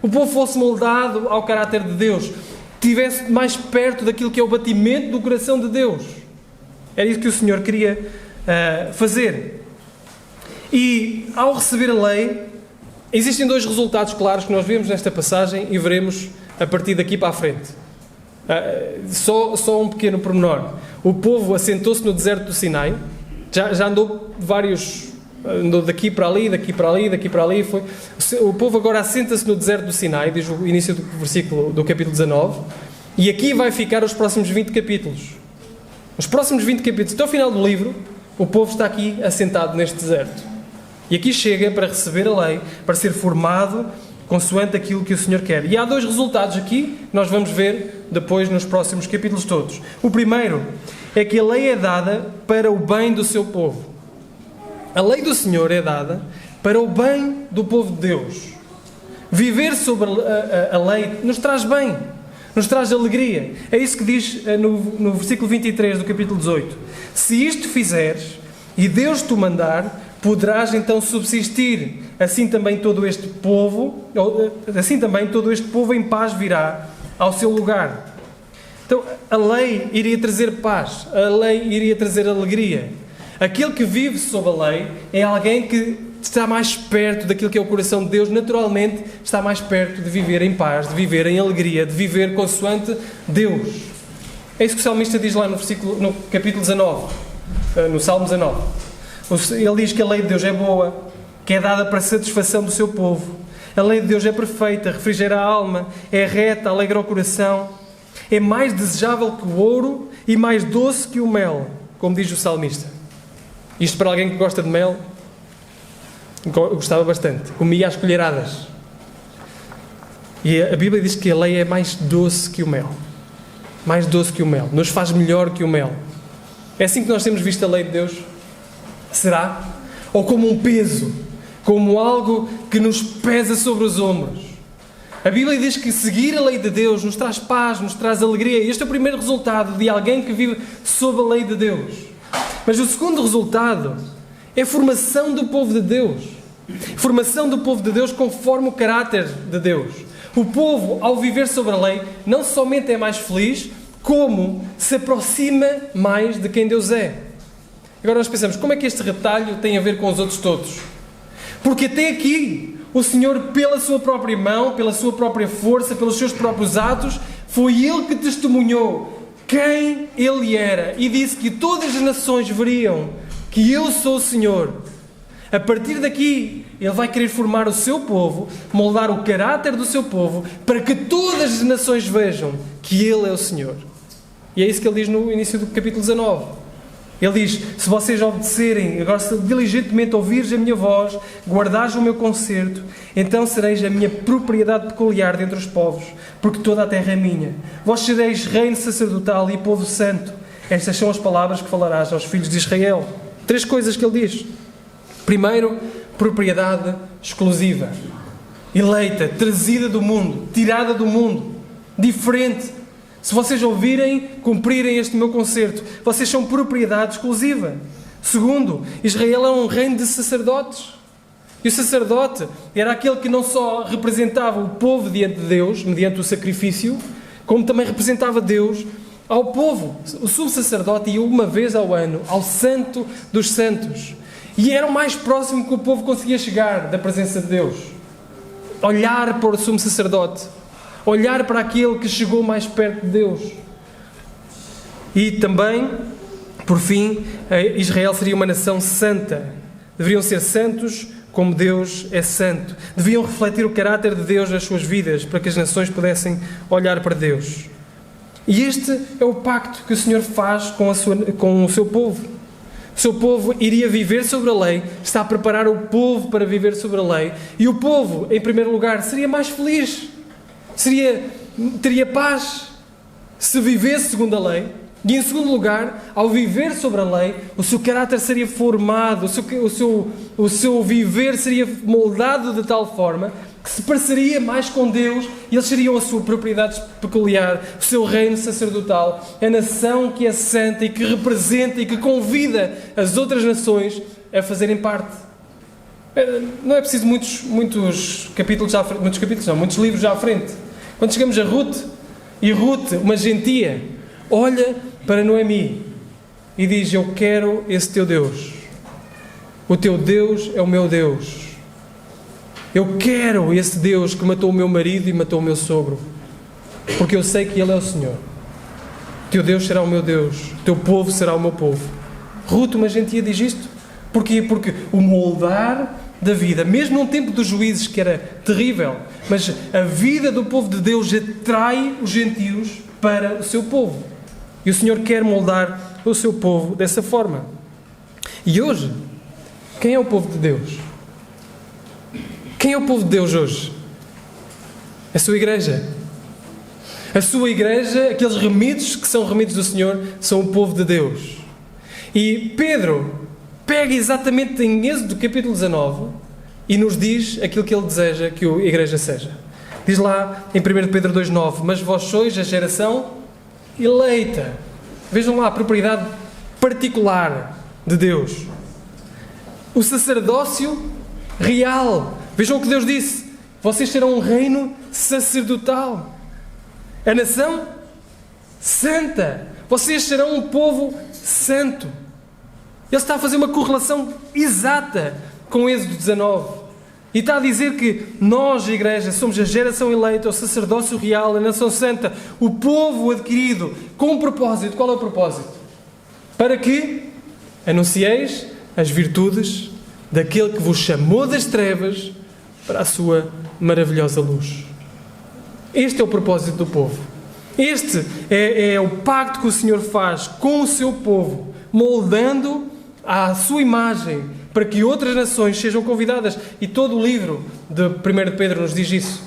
O povo fosse moldado ao caráter de Deus. Estivesse mais perto daquilo que é o batimento do coração de Deus. Era isso que o Senhor queria fazer. E ao receber a lei, existem dois resultados claros que nós vemos nesta passagem e veremos a partir daqui para a frente. Só um pequeno pormenor. O povo assentou-se no deserto do Sinai, já andou andou daqui para ali, daqui para ali, daqui para ali. O povo agora assenta-se no deserto do Sinai, diz o início do versículo do capítulo 19, e aqui vai ficar os próximos 20 capítulos. Os próximos 20 capítulos, até ao final do livro, o povo está aqui assentado neste deserto. E aqui chega para receber a lei, para ser formado consoante aquilo que o Senhor quer. E há dois resultados aqui que nós vamos ver depois nos próximos capítulos todos. O primeiro é que a lei é dada para o bem do seu povo. A lei do Senhor é dada para o bem do povo de Deus. Viver sobre a lei nos traz bem, nos traz alegria. É isso que diz no versículo 23 do capítulo 18. Se isto fizeres e Deus te mandar, poderás então subsistir, assim também todo este povo em paz virá ao seu lugar. Então, a lei iria trazer paz, a lei iria trazer alegria. Aquele que vive sob a lei é alguém que está mais perto daquilo que é o coração de Deus, naturalmente está mais perto de viver em paz, de viver em alegria, de viver consoante Deus. É isso que o salmista diz lá no capítulo 19, no Salmo 19. Ele diz que a lei de Deus é boa, que é dada para a satisfação do seu povo. A lei de Deus é perfeita, refrigera a alma, é reta, alegra o coração. É mais desejável que o ouro e mais doce que o mel, como diz o salmista. Isto para alguém que gosta de mel, gostava bastante. Comia às colheradas. E a Bíblia diz que a lei é mais doce que o mel. Mais doce que o mel. Nos faz melhor que o mel. É assim que nós temos visto a lei de Deus? Será? Ou como um peso, como algo que nos pesa sobre os ombros. A Bíblia diz que seguir a lei de Deus nos traz paz, nos traz alegria. Este é o primeiro resultado de alguém que vive sob a lei de Deus. Mas o segundo resultado é a formação do povo de Deus. Formação do povo de Deus conforme o caráter de Deus. O povo, ao viver sobre a lei, não somente é mais feliz, como se aproxima mais de quem Deus é. Agora nós pensamos, como é que este retalho tem a ver com os outros todos? Porque até aqui, o Senhor, pela sua própria mão, pela sua própria força, pelos seus próprios atos, foi Ele que testemunhou quem Ele era e disse que todas as nações veriam que eu sou o Senhor. A partir daqui, Ele vai querer formar o seu povo, moldar o caráter do seu povo, para que todas as nações vejam que Ele é o Senhor. E é isso que Ele diz no início do capítulo 19. Ele diz: se vocês obedecerem, agora se diligentemente ouvires a minha voz, guardares o meu concerto, então sereis a minha propriedade peculiar dentre os povos, porque toda a terra é minha. Vós sereis reino sacerdotal e povo santo. Estas são as palavras que falarás aos filhos de Israel. 3 coisas que ele diz. Primeiro, propriedade exclusiva. Eleita, trazida do mundo, tirada do mundo, diferente. Se vocês ouvirem, cumprirem este meu concerto, vocês são propriedade exclusiva. Segundo, Israel é um reino de sacerdotes. E o sacerdote era aquele que não só representava o povo diante de Deus, mediante o sacrifício, como também representava Deus ao povo. O sumo sacerdote ia uma vez ao ano ao Santo dos Santos. E era o mais próximo que o povo conseguia chegar da presença de Deus. Olhar para o sumo sacerdote. Olhar para aquele que chegou mais perto de Deus. E também, por fim, Israel seria uma nação santa. Deveriam ser santos como Deus é santo. Deviam refletir o caráter de Deus nas suas vidas, para que as nações pudessem olhar para Deus. E este é o pacto que o Senhor faz com o seu povo. O seu povo iria viver sobre a lei, está a preparar o povo para viver sobre a lei. E o povo, em primeiro lugar, seria mais feliz. Teria paz se vivesse segundo a lei. E em segundo lugar, ao viver sobre a lei, o seu caráter seria formado, o seu viver seria moldado de tal forma que se pareceria mais com Deus e eles seriam a sua propriedade peculiar, o seu reino sacerdotal, a nação que é santa e que representa e que convida as outras nações a fazerem parte. Não é preciso muitos livros já à frente. Quando chegamos a Ruth, e Ruth, uma gentia, olha para Noemi e diz: eu quero esse teu Deus. O teu Deus é o meu Deus. Eu quero esse Deus que matou o meu marido e matou o meu sogro. Porque eu sei que Ele é o Senhor. O teu Deus será o meu Deus. O teu povo será o meu povo. Ruth, uma gentia, diz isto. Porquê? Porque o moldar da vida, mesmo num tempo dos juízes que era terrível, mas a vida do povo de Deus atrai os gentios para o seu povo. E o Senhor quer moldar o seu povo dessa forma. E hoje, quem é o povo de Deus? Quem é o povo de Deus hoje? A sua igreja. A sua igreja, aqueles remidos que são remidos do Senhor, são o povo de Deus. E Pedro pega exatamente em Êxodo capítulo 19 e nos diz aquilo que ele deseja que a igreja seja. Diz lá em 1 Pedro 2,9: mas vós sois a geração eleita. Vejam lá a propriedade particular de Deus. O sacerdócio real. Vejam o que Deus disse: vocês serão um reino sacerdotal. A nação santa. Vocês serão um povo santo. Ele está a fazer uma correlação exata com Êxodo 19. E está a dizer que nós, a igreja, somos a geração eleita, o sacerdócio real, a nação santa, o povo adquirido, com um propósito. Qual é o propósito? Para que anuncieis as virtudes daquele que vos chamou das trevas para a sua maravilhosa luz. Este é o propósito do povo. Este é o pacto que o Senhor faz com o seu povo, moldando à sua imagem, para que outras nações sejam convidadas. E todo o livro de 1 Pedro nos diz isso.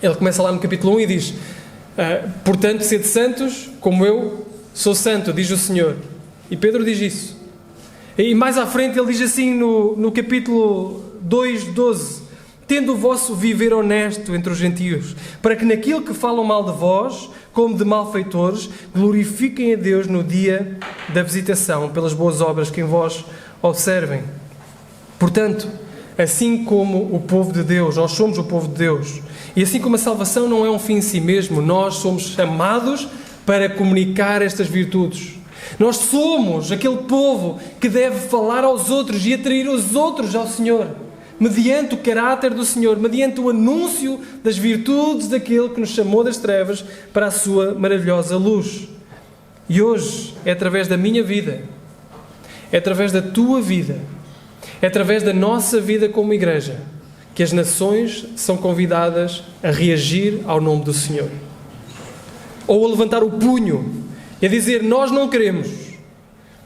Ele começa lá no capítulo 1 e diz: portanto, sede santos, como eu sou santo, diz o Senhor. E Pedro diz isso. E mais à frente ele diz assim no capítulo 2:12: tendo o vosso viver honesto entre os gentios, para que naquilo que falam mal de vós, como de malfeitores, glorifiquem a Deus no dia da visitação, pelas boas obras que em vós observem. Portanto, assim como o povo de Deus, nós somos o povo de Deus, e assim como a salvação não é um fim em si mesmo, nós somos chamados para comunicar estas virtudes. Nós somos aquele povo que deve falar aos outros e atrair os outros ao Senhor, mediante o caráter do Senhor, mediante o anúncio das virtudes daquele que nos chamou das trevas para a sua maravilhosa luz. E hoje é através da minha vida, é através da tua vida, é através da nossa vida como igreja, que as nações são convidadas a reagir ao nome do Senhor. Ou a levantar o punho e a dizer: nós não queremos,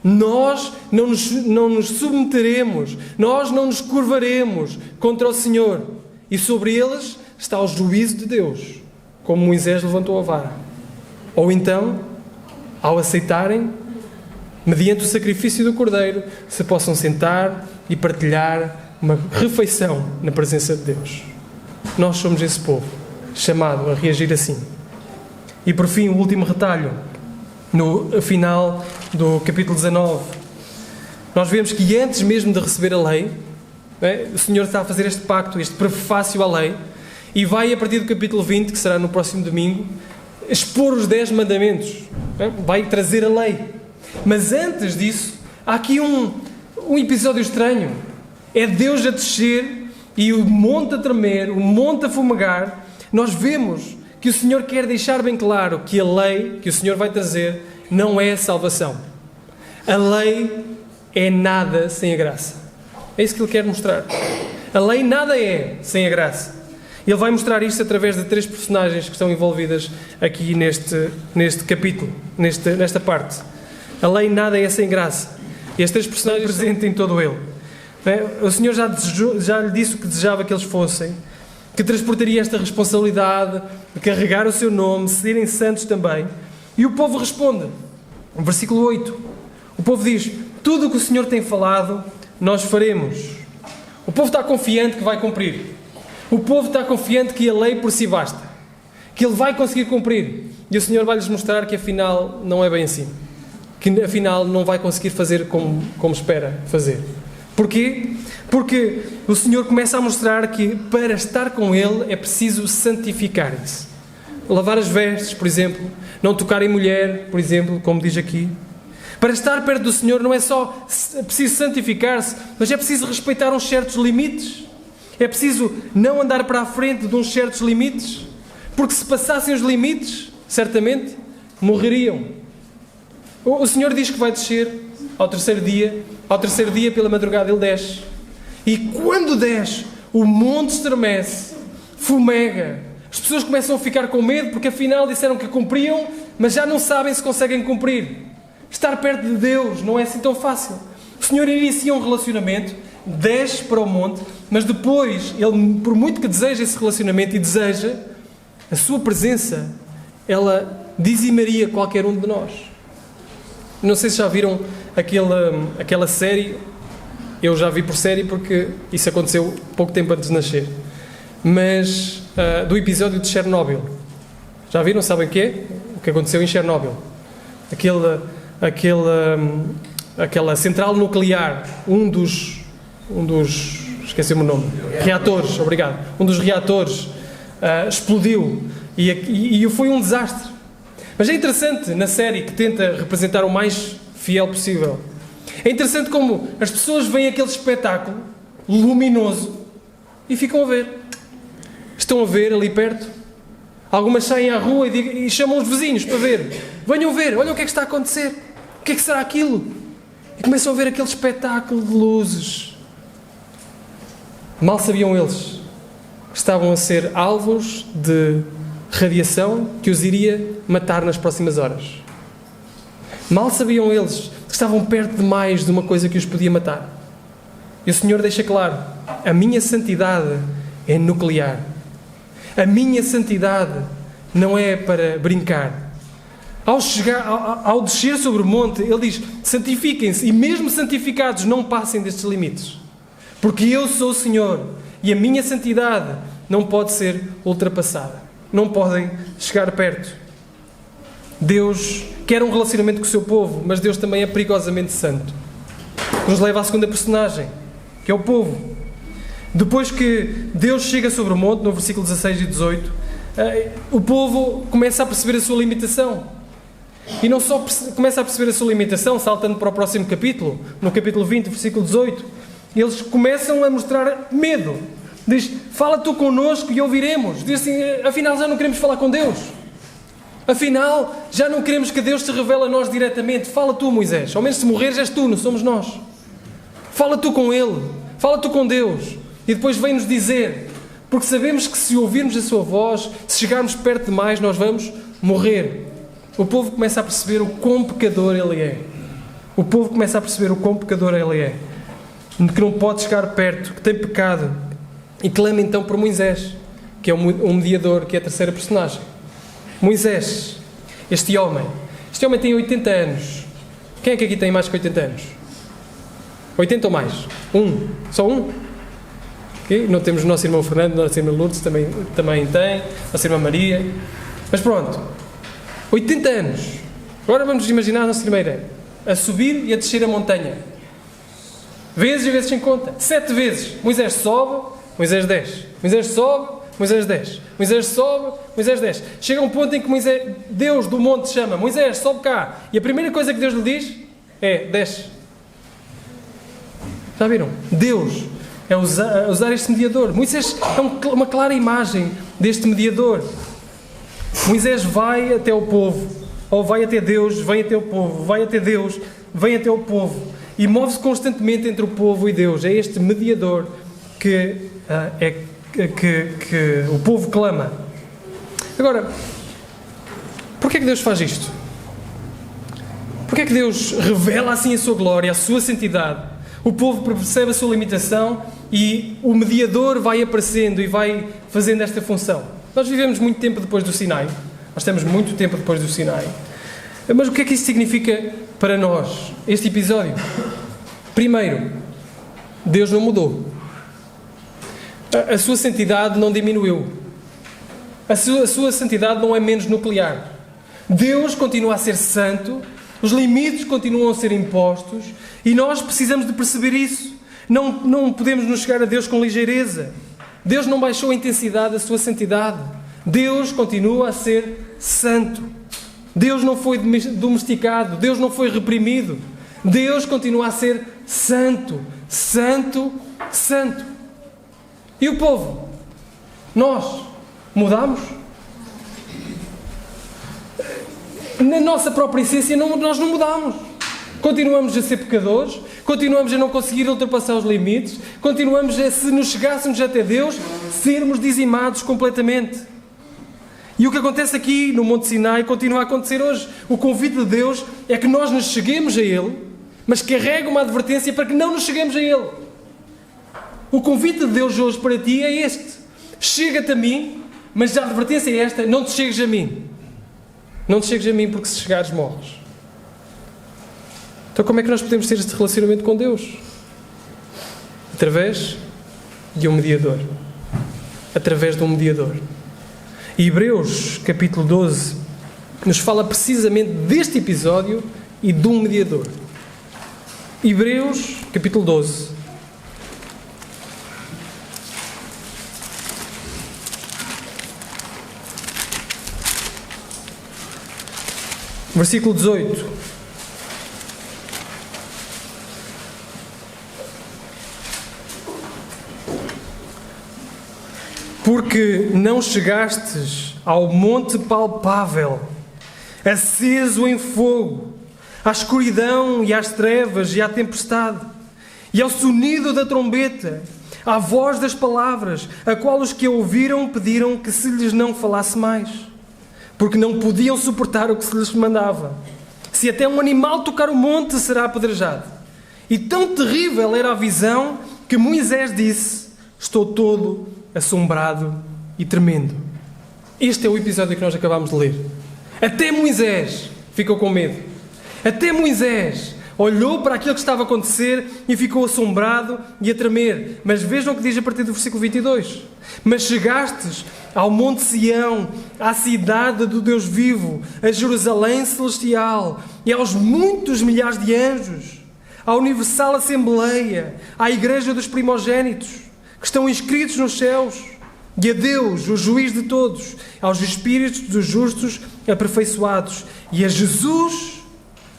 nós não nos submeteremos, nós não nos curvaremos contra o Senhor. E sobre eles está o juízo de Deus, como Moisés levantou a vara. Ou então, ao aceitarem, mediante o sacrifício do Cordeiro, se possam sentar e partilhar uma refeição na presença de Deus. Nós somos esse povo, chamado a reagir assim. E por fim, o último retalho, no final do capítulo 19, nós vemos que antes mesmo de receber a lei, o Senhor está a fazer este pacto, este prefácio à lei, e vai a partir do capítulo 20, que será no próximo domingo, expor os 10 mandamentos, vai trazer a lei. Mas antes disso, há aqui um episódio estranho. É Deus a descer e o monte a tremer, o monte a fumegar. Nós vemos que o Senhor quer deixar bem claro que a lei que o Senhor vai trazer não é a salvação. A lei é nada sem a graça. É isso que Ele quer mostrar. A lei nada é sem a graça. Ele vai mostrar isto através de 3 personagens que estão envolvidas aqui neste capítulo, nesta parte. A lei nada é sem graça. E as 3 personagens presentes em todo ele. O Senhor já lhe disse o que desejava que eles fossem, que transportaria esta responsabilidade de carregar o seu nome, serem santos também. E o povo responde, no versículo 8, o povo diz: tudo o que o Senhor tem falado, nós faremos. O povo está confiante que vai cumprir. O povo está confiante que a lei por si basta, que ele vai conseguir cumprir. E o Senhor vai-lhes mostrar que afinal não é bem assim, que afinal não vai conseguir fazer como espera fazer. Porquê? Porque o Senhor começa a mostrar que para estar com Ele é preciso santificarem-se. Lavar as vestes, por exemplo, não tocar em mulher, por exemplo, como diz aqui. Para estar perto do Senhor não é só preciso santificar-se, mas é preciso respeitar uns certos limites. É preciso não andar para a frente de uns certos limites, porque se passassem os limites, certamente morreriam. O Senhor diz que vai descer ao terceiro dia pela madrugada Ele desce. E quando desce, o monte estremece, fumega. As pessoas começam a ficar com medo, porque afinal disseram que cumpriam, mas já não sabem se conseguem cumprir. Estar perto de Deus não é assim tão fácil. O Senhor inicia um relacionamento, desce para o monte, mas depois, Ele, por muito que deseja esse relacionamento e deseja, a sua presença, ela dizimaria qualquer um de nós. Não sei se já viram aquela série. Eu já vi por série porque isso aconteceu pouco tempo antes de nascer. Mas do episódio de Chernobyl. Já viram? Sabem o que é? O que aconteceu em Chernobyl. Aquela central nuclear, um dos esqueci-me o nome, reatores, obrigado. Um dos reatores explodiu e foi um desastre. Mas é interessante, na série que tenta representar o mais fiel possível, é interessante como as pessoas veem aquele espetáculo luminoso e ficam a ver. Estão a ver ali perto. Algumas saem à rua e chamam os vizinhos para ver. Venham ver, olha o que é que está a acontecer. O que é que será aquilo? E começam a ver aquele espetáculo de luzes. Mal sabiam eles que estavam a ser alvos de radiação que os iria matar nas próximas horas. Mal sabiam eles que estavam perto demais de uma coisa que os podia matar. E o Senhor deixa claro: a minha santidade é nuclear. A minha santidade não é para brincar. Ao descer sobre o monte, Ele diz: santifiquem-se, e mesmo santificados não passem destes limites. Porque eu sou o Senhor, e a minha santidade não pode ser ultrapassada. Não podem chegar perto. Deus quer um relacionamento com o seu povo, mas Deus também é perigosamente santo. Nos leva à segunda personagem, que é o povo. Depois que Deus chega sobre o monte, no versículo 16 e 18, o povo começa a perceber a sua limitação. E não só começa a perceber a sua limitação, saltando para o próximo capítulo, no capítulo 20, versículo 18, eles começam a mostrar medo. Diz: fala tu connosco e ouviremos. Diz assim: afinal já não queremos falar com Deus. Afinal, já não queremos que Deus se revele a nós diretamente. Fala tu, Moisés. Ao menos se morreres és tu, não somos nós. Fala tu com Ele. Fala tu com Deus. E depois vem-nos dizer. Porque sabemos que se ouvirmos a sua voz, se chegarmos perto demais, nós vamos morrer. O povo começa a perceber o quão pecador ele é. O povo começa a perceber o quão pecador ele é. Que não pode chegar perto, que tem pecado. E clama então por Moisés, que é um mediador, que é a terceira personagem. Moisés, este homem tem 80 anos. Quem é que aqui tem mais que 80 anos? 80 ou mais? Só um? Okay? Não temos o nosso irmão Fernando, a nossa irmã Lourdes também tem, a nossa irmã Maria. Mas pronto, 80 anos. Agora vamos imaginar a nossa irmã Irene a subir e a descer a montanha. Vezes e vezes sem conta. 7 vezes. Moisés sobe, Moisés desce. Moisés sobe, Moisés desce. Moisés sobe, Moisés desce. Chega um ponto em que Deus do monte chama: Moisés, sobe cá. E a primeira coisa que Deus lhe diz é: desce. Já viram? Deus é usar este mediador. Moisés é uma clara imagem deste mediador. Moisés vai até o povo, ou vai até Deus, vem até o povo, vai até Deus, vem até o povo, e move-se constantemente entre o povo e Deus. É este mediador que o povo clama. Agora, porquê é que Deus faz isto? Porquê é que Deus revela assim a sua glória, a sua santidade? O povo percebe a sua limitação e o mediador vai aparecendo e vai fazendo esta função. Nós vivemos muito tempo depois do Sinai. Nós temos muito tempo depois do Sinai. Mas o que é que isso significa para nós, este episódio? Primeiro, Deus não mudou. A sua santidade não diminuiu. A sua santidade não é menos nuclear. Deus continua a ser santo, os limites continuam a ser impostos e nós precisamos de perceber isso. Não podemos nos chegar a Deus com ligeireza. Deus não baixou a intensidade da sua santidade. Deus continua a ser santo. Deus não foi domesticado. Deus não foi reprimido. Deus continua a ser santo, santo, santo. E o povo? Nós mudamos? Na nossa própria essência nós não mudamos. Continuamos a ser pecadores, continuamos a não conseguir ultrapassar os limites, continuamos a, se nos chegássemos até Deus, sermos dizimados completamente. E o que acontece aqui no Monte Sinai continua a acontecer hoje. O convite de Deus é que nós nos cheguemos a Ele, mas carrega uma advertência para que não nos cheguemos a Ele. O convite de Deus hoje para ti é este: chega-te a mim, mas a advertência é esta: não te chegues a mim. Não te chegues a mim, porque se chegares morres. Então como é que nós podemos ter este relacionamento com Deus? Através de um mediador. Através de um mediador. E Hebreus, capítulo 12, nos fala precisamente deste episódio e de um mediador. Hebreus, capítulo 12. Versículo 18. Porque não chegastes ao monte palpável, aceso em fogo, à escuridão e às trevas e à tempestade, e ao sonido da trombeta, à voz das palavras, a qual os que a ouviram pediram que se lhes não falasse mais, porque não podiam suportar o que se lhes mandava. Se até um animal tocar o monte, será apedrejado. E tão terrível era a visão que Moisés disse: estou todo assombrado e tremendo. Este é o episódio que nós acabámos de ler. Até Moisés ficou com medo. Até Moisés olhou para aquilo que estava a acontecer e ficou assombrado e a tremer. Mas vejam o que diz a partir do versículo 22. Mas chegastes ao Monte Sião, à cidade do Deus vivo, a Jerusalém celestial e aos muitos milhares de anjos, à universal assembleia, à igreja dos primogénitos, que estão inscritos nos céus, e a Deus, o juiz de todos, aos espíritos dos justos aperfeiçoados, e a Jesus,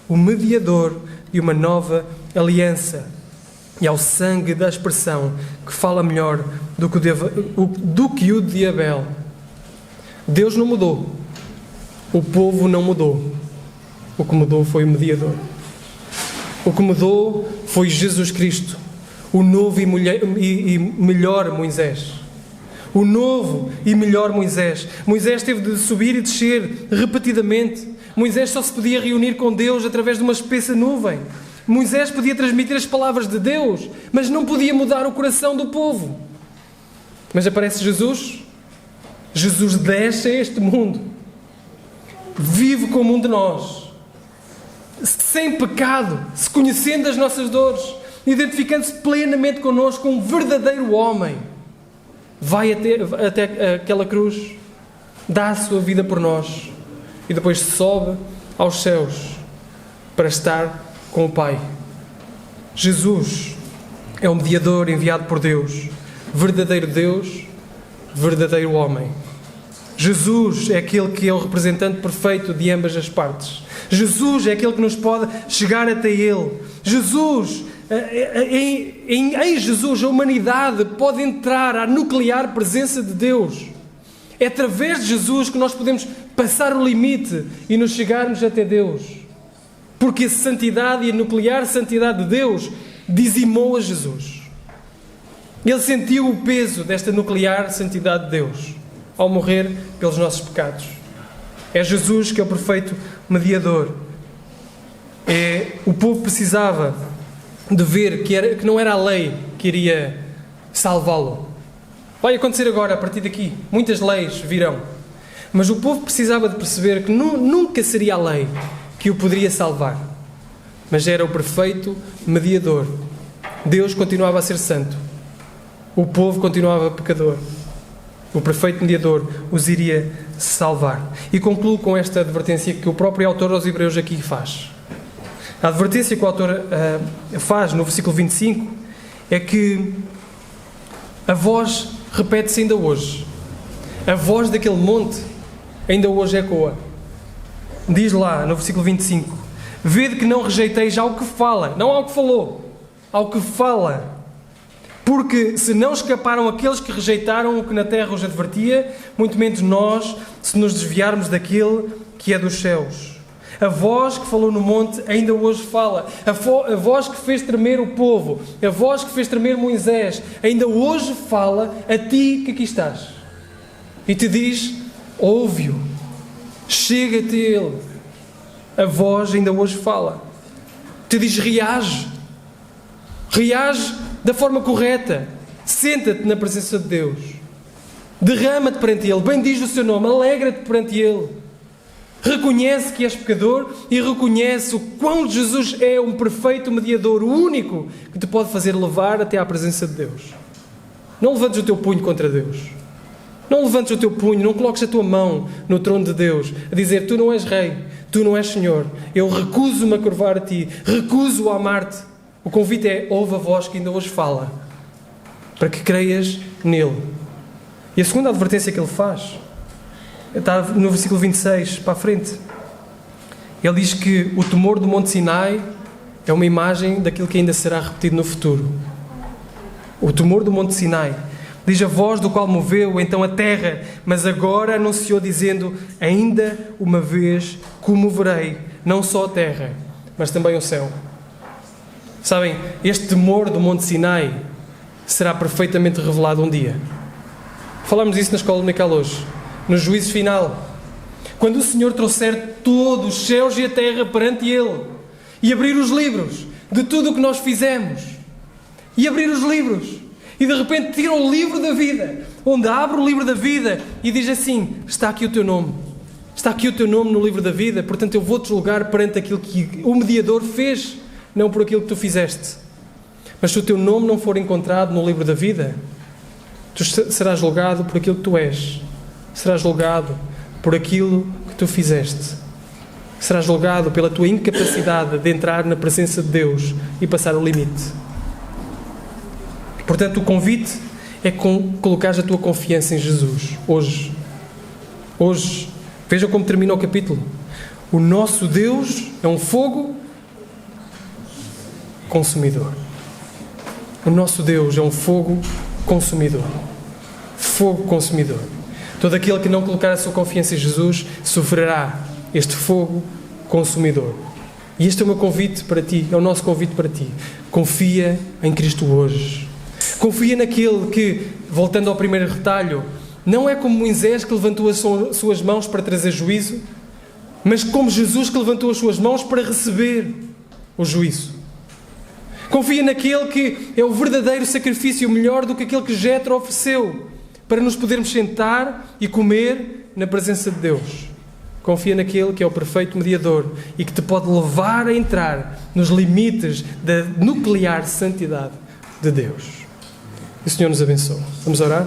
o mediador de uma nova aliança, e ao sangue da expressão que fala melhor do que o de Abel. Deus não mudou. O povo não mudou. O que mudou foi o mediador. O que mudou foi Jesus Cristo, o novo e melhor Moisés. O novo e melhor Moisés. Moisés teve de subir e descer repetidamente. Moisés só se podia reunir com Deus através de uma espessa nuvem. Moisés podia transmitir as palavras de Deus, mas não podia mudar o coração do povo. Mas aparece Jesus. Jesus desce a este mundo. Vive como um de nós. Sem pecado, se conhecendo as nossas dores, identificando-se plenamente connosco como um verdadeiro homem. Vai até aquela cruz, dá a sua vida por nós e depois sobe aos céus para estar com o Pai. Jesus é o mediador enviado por Deus, verdadeiro homem. Jesus é aquele que é o representante perfeito de ambas as partes. Jesus é aquele que nos pode chegar até Ele. Jesus, em Jesus, a humanidade pode entrar à nuclear presença de Deus. É através de Jesus que nós podemos passar o limite e nos chegarmos até Deus. Porque a santidade e a nuclear santidade de Deus dizimou a Jesus. Ele sentiu o peso desta nuclear santidade de Deus ao morrer pelos nossos pecados. É Jesus que é o perfeito mediador. O povo precisava de ver que não era a lei que iria salvá-lo. Vai acontecer agora, a partir daqui. Muitas leis virão. Mas o povo precisava de perceber que nunca seria a lei que o poderia salvar. Mas era o perfeito mediador. Deus continuava a ser santo. O povo continuava pecador. O perfeito mediador os iria salvar. E concluo com esta advertência que o próprio autor aos Hebreus aqui faz. A advertência que o autor faz no versículo 25 é que a voz repete-se ainda hoje. A voz daquele monte ainda hoje ecoa. Diz lá no versículo 25: vede que não rejeiteis ao que fala, não ao que falou, ao que fala. Porque se não escaparam aqueles que rejeitaram o que na terra os advertia, muito menos nós, se nos desviarmos daquele que é dos céus. A voz que falou no monte ainda hoje fala. A voz que fez tremer o povo, a voz que fez tremer Moisés, ainda hoje fala a ti que aqui estás. E te diz: ouve-o, chega-te a ele. A voz ainda hoje fala. Te diz: reage. Reage da forma correta. Senta-te na presença de Deus. Derrama-te perante Ele. Bendiz o seu nome. Alegra-te perante Ele. Reconhece que és pecador e reconhece o quão Jesus é um perfeito mediador, o único que te pode fazer levar até à presença de Deus. Não levantes o teu punho contra Deus. Não levantes o teu punho, não coloques a tua mão no trono de Deus, a dizer: tu não és rei, tu não és Senhor. Eu recuso-me a curvar a ti, recuso a amar-te. O convite é: ouve a voz que ainda hoje fala, para que creias nele. E a segunda advertência que ele faz está no versículo 26, para a frente. Ele diz que o temor do Monte Sinai é uma imagem daquilo que ainda será repetido no futuro. O temor do Monte Sinai. Diz: a voz do qual moveu então a terra, mas agora anunciou dizendo: ainda uma vez comoverei não só a terra, mas também o céu. Sabem, este temor do Monte Sinai será perfeitamente revelado um dia. Falámos disso na escola dominical hoje, no juízo final. Quando o Senhor trouxer todos os céus e a terra perante Ele e abrir os livros de tudo o que nós fizemos, e abrir os livros, e de repente tira o livro da vida, onde abre o livro da vida e diz assim: está aqui o teu nome. Está aqui o teu nome no livro da vida, portanto eu vou-te julgar perante aquilo que o mediador fez, não por aquilo que tu fizeste. Mas se o teu nome não for encontrado no livro da vida, tu serás julgado por aquilo que tu és. Serás julgado por aquilo que tu fizeste. Serás julgado pela tua incapacidade de entrar na presença de Deus e passar o limite. Portanto, o convite é colocares a tua confiança em Jesus. Hoje. Hoje. Vejam como termina o capítulo. O nosso Deus é um fogo consumidor. O nosso Deus é um fogo consumidor. Fogo consumidor. Todo aquele que não colocar a sua confiança em Jesus sofrerá este fogo consumidor. E este é o meu convite para ti, é o nosso convite para ti. Confia em Cristo hoje. Confia naquele que, voltando ao primeiro retalho, não é como Moisés que levantou as suas mãos para trazer juízo, mas como Jesus que levantou as suas mãos para receber o juízo. Confia naquele que é o verdadeiro sacrifício, melhor do que aquele que Jetro ofereceu, para nos podermos sentar e comer na presença de Deus. Confia naquele que é o perfeito mediador e que te pode levar a entrar nos limites da nuclear santidade de Deus. Que o Senhor nos abençoe. Vamos orar?